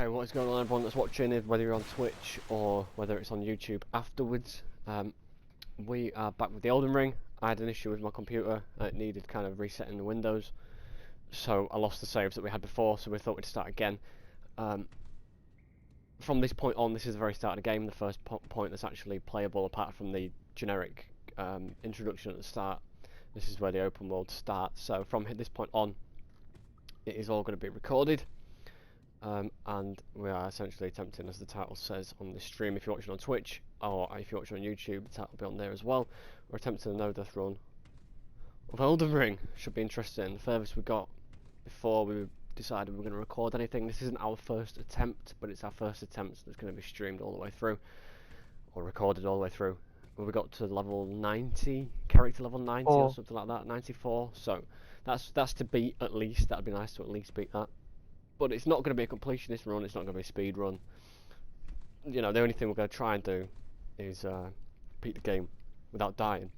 Okay, what is going on, everyone that's watching, whether you're on Twitch or whether it's on YouTube afterwards? We are back with the Elden Ring. I had an issue with my computer, it needed kind of resetting the Windows, so I lost the saves that we had before, so we thought we'd start again. From this point on, this is the very start of the game, the first point that's actually playable apart from the generic introduction at the start. This is where the open world starts, so from this point on, it is all going to be recorded. And we are essentially attempting, as the title says on the stream, if you're watching on Twitch or if you're watching on YouTube, the title will be on there as well. We're attempting a no-death run of Elden Ring. Should be interesting. The furthest we got before we decided we were going to record anything. This isn't our first attempt, but it's our first attempt that's going to be streamed all the way through, or recorded all the way through. We got to level 90, character level 90 or something like that, 94. So that's to beat at least. That'd be nice to at least beat that. But it's not going to be a completionist run, it's not going to be a speed run. You know, the only thing we're going to try and do is beat the game without dying.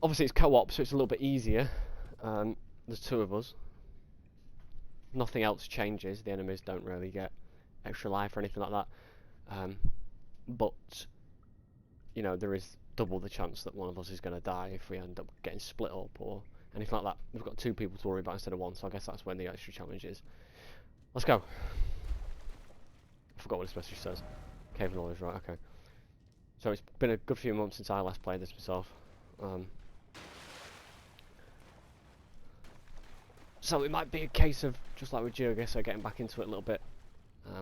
Obviously it's co-op, so it's a little bit easier. There's two of us. Nothing else changes, the enemies don't really get extra life or anything like that. But, you know, there is double the chance that one of us is going to die if we end up getting split up or anything like that. We've got two people to worry about instead of one, so I guess that's when the extra challenge is. Let's go. I forgot what this message says. Cave and all is right, okay. So it's been a good few months since I last played this myself. So it might be a case of, just like with Geoguessr, getting back into it a little bit.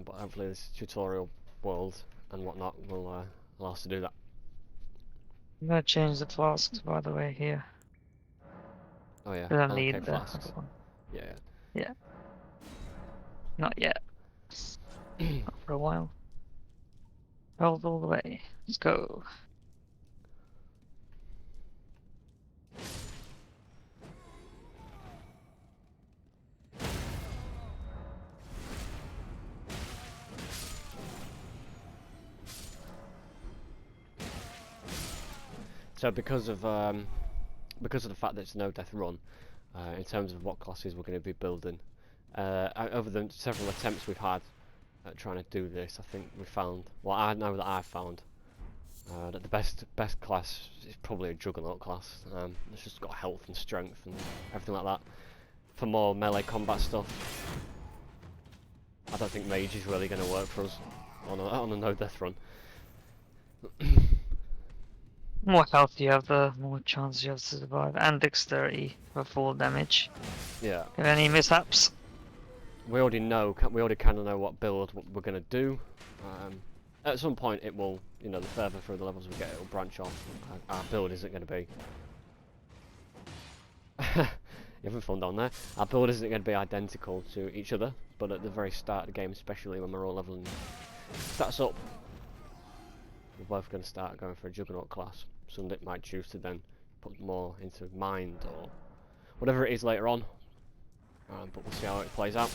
But hopefully this tutorial world and whatnot will allow us to do that. I'm gonna change the flasks, by the way, here. Oh yeah, I don't okay, need the flasks. other one. Yeah. Yeah. Not yet. Not for a while. Hold all the way. Let's go. So because of the fact that it's a no-death run, in terms of what classes we're going to be building, over the several attempts we've had at trying to do this, I think we found, well, I know that I've found, that the best class is probably a Juggernaut class. It's just got health and strength and everything like that. For more melee combat stuff, I don't think Mage is really going to work for us on a no-death run. More health you have, the more chance you have to survive. And dexterity for full damage. Yeah. Have any mishaps? We already kind of know what build we're going to do. At some point it will, you know, the further through the levels we get, it will branch off. Our build isn't going to be... You're having fun down there. Our build isn't going to be identical to each other, but at the very start of the game, especially when we're all leveling stats up, we're both going to start going for a Juggernaut class. Sundip might choose to then put more into Mind or whatever it is later on, but we'll see how it plays out.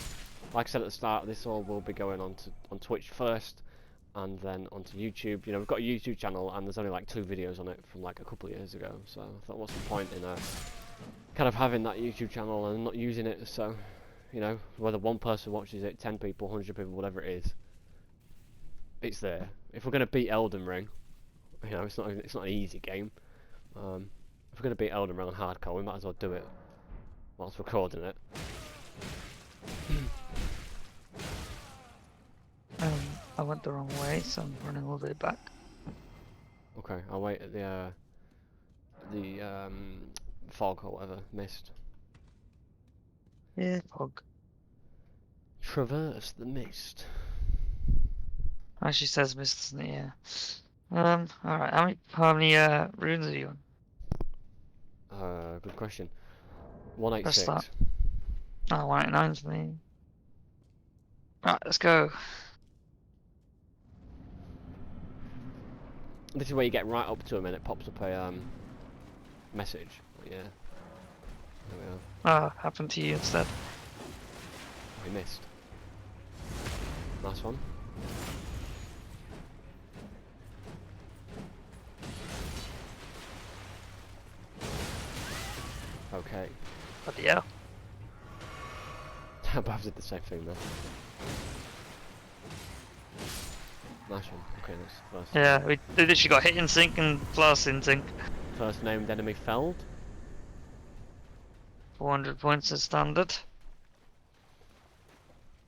Like I said at the start, this all will be going on Twitch first, and then onto YouTube. You know, we've got a YouTube channel, and there's only like 2 videos on it from like a couple of years ago. So I thought, what's the point in kind of having that YouTube channel and not using it? So, you know, whether one person watches it, 10 people, 100 people, whatever it is, it's there. If we're going to beat Elden Ring, you know, it's not an easy game. If we're going to beat Elden Ring on hardcore, we might as well do it whilst recording it. I went the wrong way, so I'm running a little bit back. Okay, I'll wait at the fog or whatever, mist. Yeah, fog. Traverse the mist. Actually says mist, doesn't it? Yeah. Alright, how many runes are you on? Good question. Press 186. that. Oh, 189's me. Right, let's go. This is where you get right up to him and it pops up a message. Yeah. There we are. Ah, happened to you instead. We missed. Nice one. Okay. Bloody hell. I both did the same thing then. Nice one. Okay, that's the first. Yeah, we literally got hit in sync and blast in sync. First named enemy felled. 400 points is standard.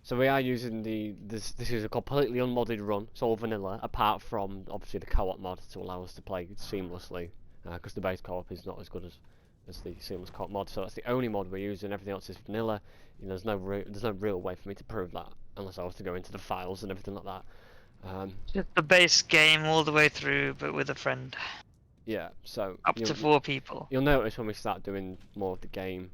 So we are using this is a completely unmodded run. It's all vanilla, apart from obviously the co-op mod to allow us to play seamlessly, because the base co-op is not as good as the seamless co-op mod. So that's the only mod we're using. Everything else is vanilla. You know, there's no real way for me to prove that unless I was to go into the files and everything like that. Just the base game all the way through, but with a friend. Yeah, so Up to 4 people. you'll notice when we start doing more of the game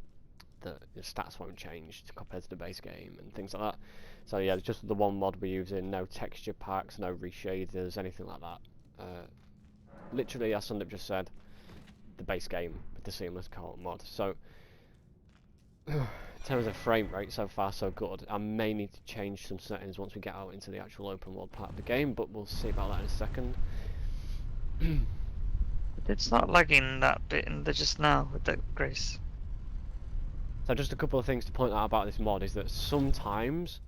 that the stats won't change compared to the base game and things like that. So yeah, it's just the one mod we're using, no texture packs, no reshaders, anything like that. Literally, as Sundip just said, the base game with the seamless co-op mod. So in terms of frame rate, so far so good. I may need to change some settings once we get out into the actual open world part of the game, but we'll see about that in a second. It's not lagging that bit in the just now with the Grace. So just a couple of things to point out about this mod is that sometimes,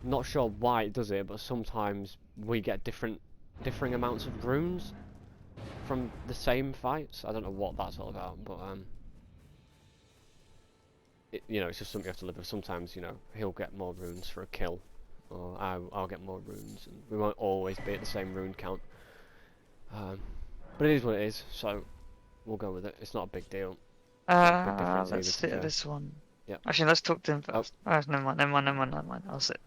not sure why it does it, but sometimes we get differing amounts of runes from the same fights. I don't know what that's all about, but you know, it's just something you have to live with. Sometimes, you know, he'll get more runes for a kill, or I'll get more runes, and we won't always be at the same rune count. But it is what it is, so we'll go with it. It's not a big deal. Let's sit at this one. Yeah. Actually, let's talk to him first. Oh, never mind. I'll sit.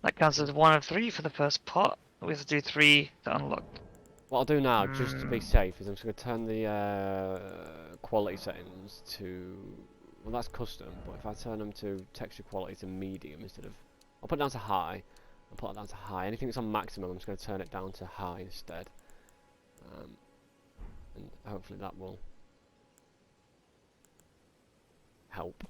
That counts as 1 of 3 for the first pot. We have to do 3 to unlock. What I'll do now, just to be safe, is I'm just going to turn the quality settings to... Well, that's custom, but if I turn them to texture quality to medium instead of... I'll put it down to high. I'll put it down to high. Anything that's on maximum, I'm just going to turn it down to high instead. And hopefully that will help.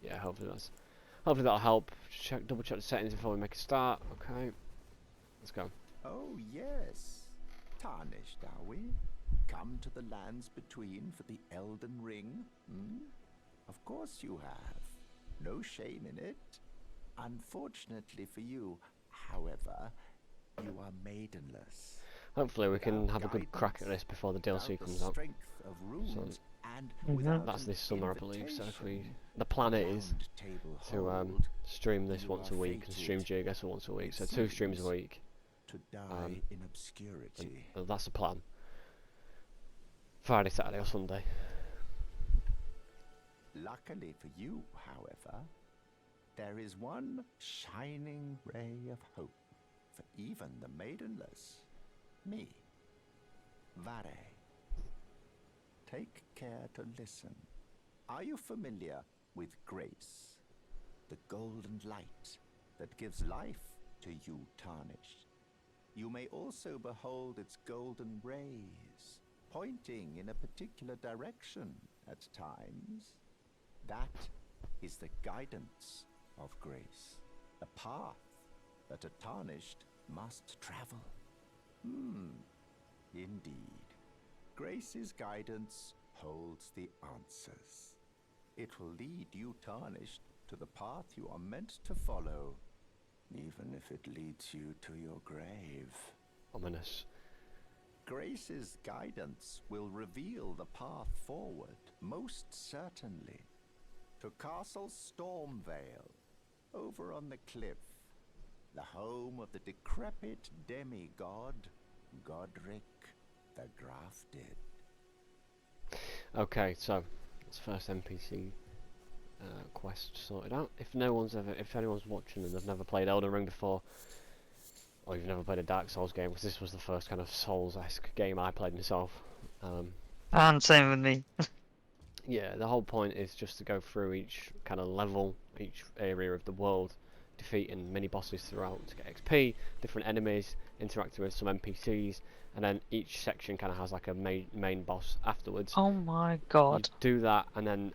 Yeah, hopefully that'll help. Double check the settings before we make a start. Okay, let's go. Oh yes, tarnished are we? Come to the lands between for the Elden Ring? Hmm? Of course you have. No shame in it. Unfortunately for you, however, you are maidenless. Hopefully we can have a good crack at this before the DLC comes out. So that's this summer, I believe. So if the plan is to stream this once a week and stream GeoGuessr once a week. So 2 streams a week. To die in obscurity. And that's the plan. Friday, Saturday, or Sunday. Luckily for you, however, there is one shining ray of hope for even the maidenless. Me, Vare. Take care to listen. Are you familiar with grace? The golden light that gives life to you tarnished. You may also behold its golden rays, pointing in a particular direction at times. That is the guidance of grace, a path that a tarnished must travel. Indeed. Grace's guidance holds the answers. It will lead you tarnished to the path you are meant to follow, even if it leads you to your grave. Ominous. Grace's guidance will reveal the path forward, most certainly, to Castle Stormvale, over on the cliff, the home of the decrepit demigod, Godric the Grafted. Okay, so that's the first NPC quest sorted out. If anyone's watching and they've never played Elden Ring before, or you've never played a Dark Souls game, because this was the first kind of Souls-esque game I played myself. And same with me. Yeah, the whole point is just to go through each kind of level, each area of the world, defeating mini bosses throughout to get XP, different enemies, interacting with some NPCs, and then each section kind of has like a main boss afterwards. Oh my god. You do that, and then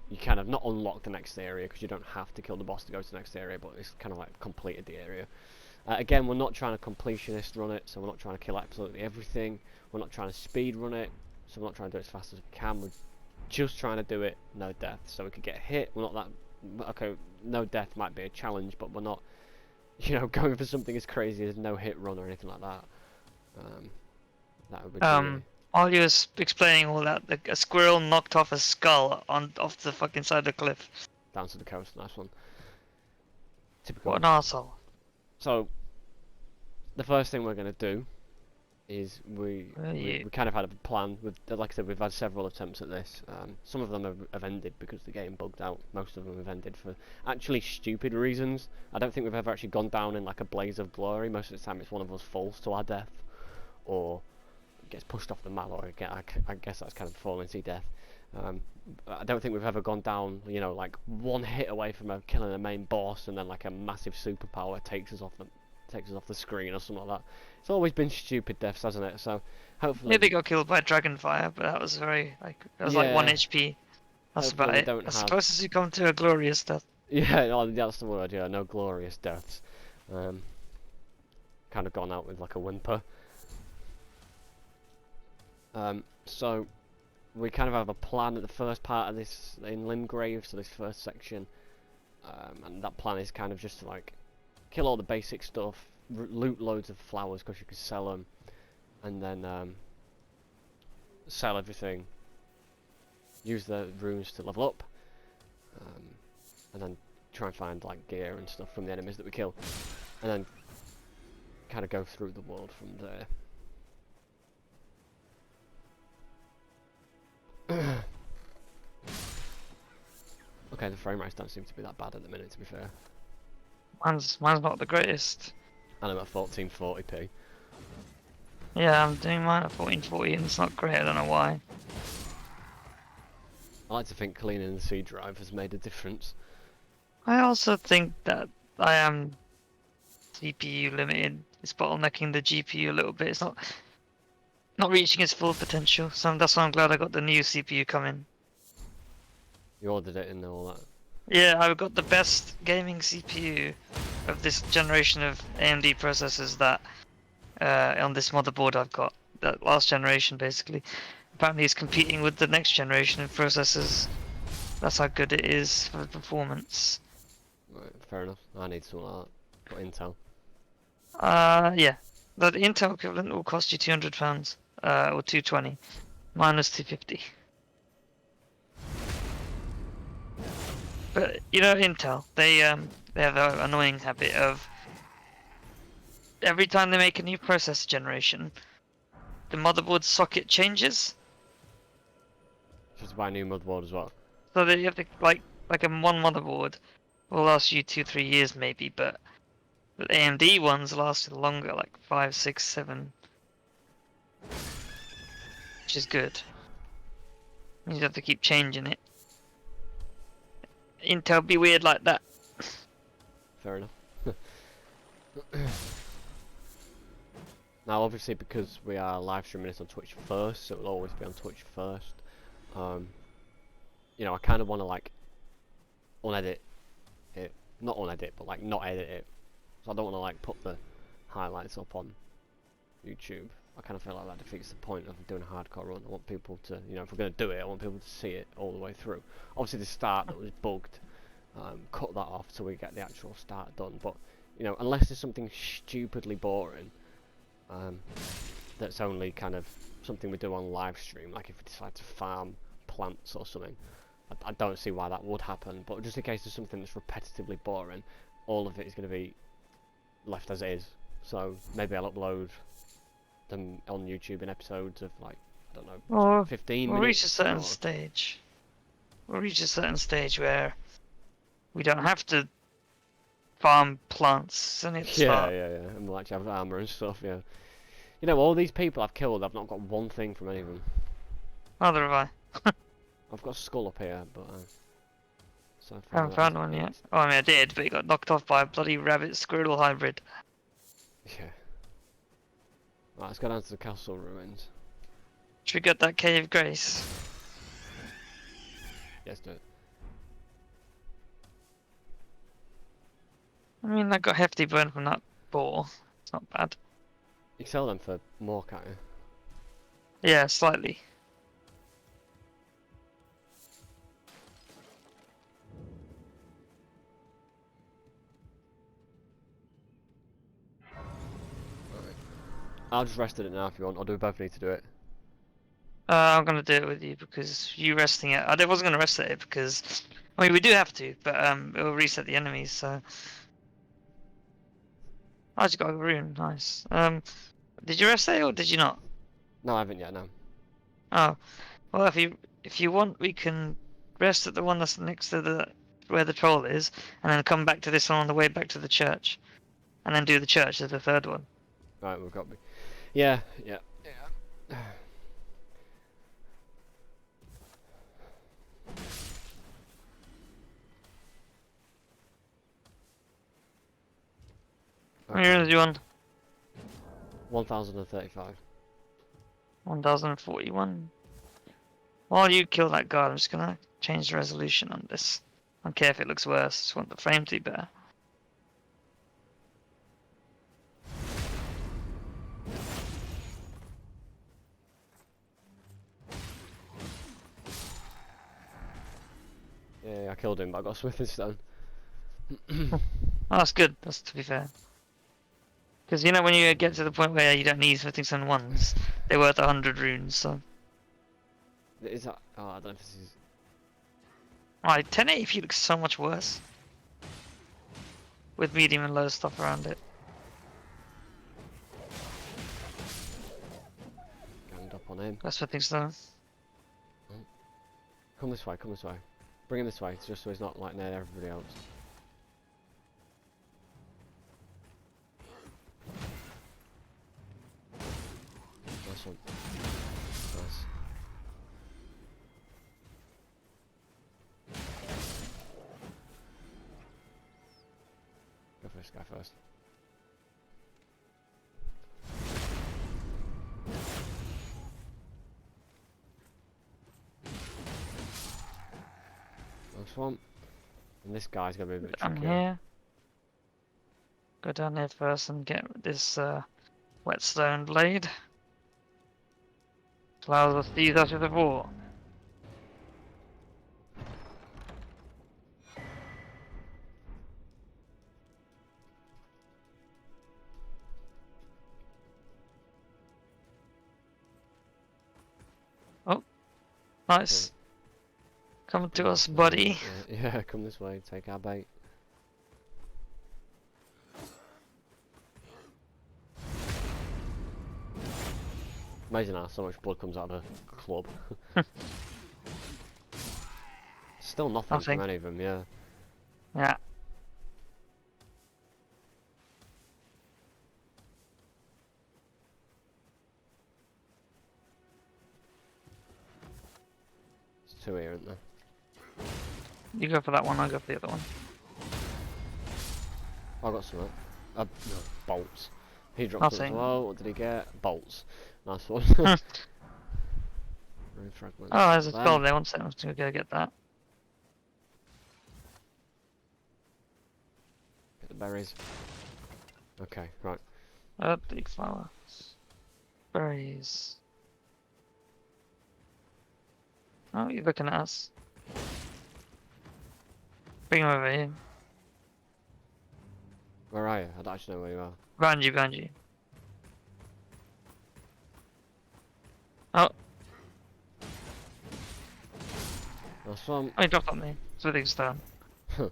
you kind of not unlock the next area because you don't have to kill the boss to go to the next area, but it's kind of like completed the area. Again, we're not trying to completionist run it, so we're not trying to kill absolutely everything. We're not trying to speed run it, so we're not trying to do it as fast as we can. We're just trying to do it no death, so we could get hit. We're not that okay. No death might be a challenge, but we're not, you know, going for something as crazy as no hit run or anything like that. That would be While you was explaining all that, a squirrel knocked off a skull off the fucking side of the cliff. down to the coast. Nice one. Typical. What an arsehole. So the first thing we're going to do is we kind of had a plan. Like I said, we've had several attempts at this. Some of them have ended because the game bugged out. Most of them have ended for actually stupid reasons. I don't think we've ever actually gone down in like a blaze of glory. Most of the time it's one of us falls to our death, or gets pushed off the map, or I guess that's kind of falling to death. I don't think we've ever gone down, you know, like one hit away from killing the main boss, and then like a massive superpower takes us off the screen or something like that. It's always been stupid deaths, hasn't it? So hopefully. Nearly got killed by dragonfire, but that was very like like 1 HP. That's Hopefully about it. That's the closest you come to a glorious death. Yeah, no, that's the word. Yeah, no glorious deaths. Kind of gone out with like a whimper. So we kind of have a plan at the first part of this in Limgrave, so this first section, and that plan is kind of just to like kill all the basic stuff, loot loads of flowers because you can sell them, and then sell everything, use the runes to level up, and then try and find like gear and stuff from the enemies that we kill, and then kind of go through the world from there. Okay, the frame rates don't seem to be that bad at the minute, to be fair. Mine's not the greatest. And I'm at 1440p. Yeah, I'm doing mine at 1440 and it's not great, I don't know why. I like to think cleaning the C drive has made a difference. I also think that I am CPU limited. It's bottlenecking the GPU a little bit. It's not reaching its full potential, so that's why I'm glad I got the new CPU coming. You ordered it and all that. Yeah, I've got the best gaming CPU of this generation of AMD processors that on this motherboard I've got. That last generation basically. Apparently it's competing with the next generation of processors. That's how good it is for performance. Right, fair enough. I need something like that. Got Intel. Yeah. The Intel equivalent will cost you £200, or 220. Mine was 250. But you know, Intel, they have an annoying habit of every time they make a new processor generation, the motherboard socket changes. Just buy a new motherboard as well. So that you have to like a one motherboard will last you 2-3 years maybe, but the AMD ones last longer, like 5, 6, 7, which is good. You have to keep changing it. Intel be weird like that. Fair enough. Now, obviously, because we are live streaming this on Twitch first, so it will always be on Twitch first. You know, I kind of want to like unedit it, not unedit, but like not edit it. So I don't want to like put the highlights up on YouTube. I kind of feel like that defeats the point of doing a hardcore run. I want people to, you know, if we're going to do it, I want people to see it all the way through. Obviously, the start that was bugged, cut that off so we get the actual start done. But you know, unless there's something stupidly boring, that's only kind of something we do on live stream, like if we decide to farm plants or something, I don't see why that would happen. But just in case there's something that's repetitively boring, all of it is going to be left as it is. So maybe I'll upload them on YouTube in episodes of like, I don't know, Or 15 we'll minutes. reach a certain stage. We'll reach a certain stage where we don't have to farm plants and it's Yeah, and we'll actually have armor and stuff. Yeah, you know, all these people I've killed, I've not got one thing from any of them. Neither have I. I've got a skull up here, but so I haven't found one yet. Oh, I mean I did, but it got knocked off by a bloody rabbit squirrel hybrid. Yeah. Right, let's go down to the castle ruins. Should we get that Cave of Grace? Yes, do it. I mean, I got hefty burn from that boar. It's not bad. You can sell them for more, can't you? Yeah, slightly. I'll just rest at it now if you want, or do we both need to do it? I'm gonna do it with you because you resting it. I wasn't gonna rest at it because, I mean, we do have to, but it will reset the enemies. So I just got a rune. Nice. Did you rest at it or did you not? No, I haven't yet, no. Oh, well, if you want, we can rest at the one that's next to the where the troll is, and then come back to this one on the way back to the church, and then do the church as the third one. Right, we've got... Yeah, yeah, yeah. How many runes do you want? 1035. 1041. While you kill that guard, I'm just gonna change the resolution on this. I don't care if it looks worse, I just want the frame to be better. Yeah, I killed him, but I got a smithing stone. Oh, that's good, that's to be fair. Because you know when you get to the point where you don't need smithing stone ones, they're worth 100 runes, so... Is that... Oh, I don't know if this is... Right, 1080p looks so much worse. With medium and low stuff around it. Ganged up on him. That's smithing stone. Come this way, come this way. Bring him this way, just so he's not like near everybody else. Nice one. Nice. Go for this guy first. Nice one. And this guy's gonna be a bit Down trickier. here. Go down here first and get this whetstone blade. Allows us to use that with a war. Oh, nice. Come to us, buddy. Yeah, come this way, take our bait. Amazing how so much blood comes out of a club. Still nothing from any of them, yeah. Yeah. There's two here, isn't there? You go for that one, I'll go for the other one. I got some. No, bolts. He dropped it as Nothing. well. What did he get? Bolts. Nice one. Rune fragments. Oh, there's a Them. spell there, one second, I'm just gonna go get that. Get the berries. Okay, right. Big flower. Berries. Oh, you're looking at us. Bring him over here. Where are you? I don't actually know where you are. Behind you, behind you. Oh, Nice one. he dropped on me. Smithing stone. They're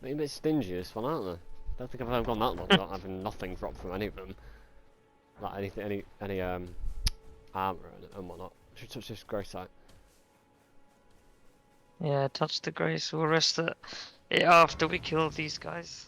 a bit stingy this one, aren't they? Don't think I've ever gone that long without having nothing drop from any of them. Like anything, any armor and whatnot. Should touch this grey site. Yeah, touch the grace. We'll rest it after we kill these guys.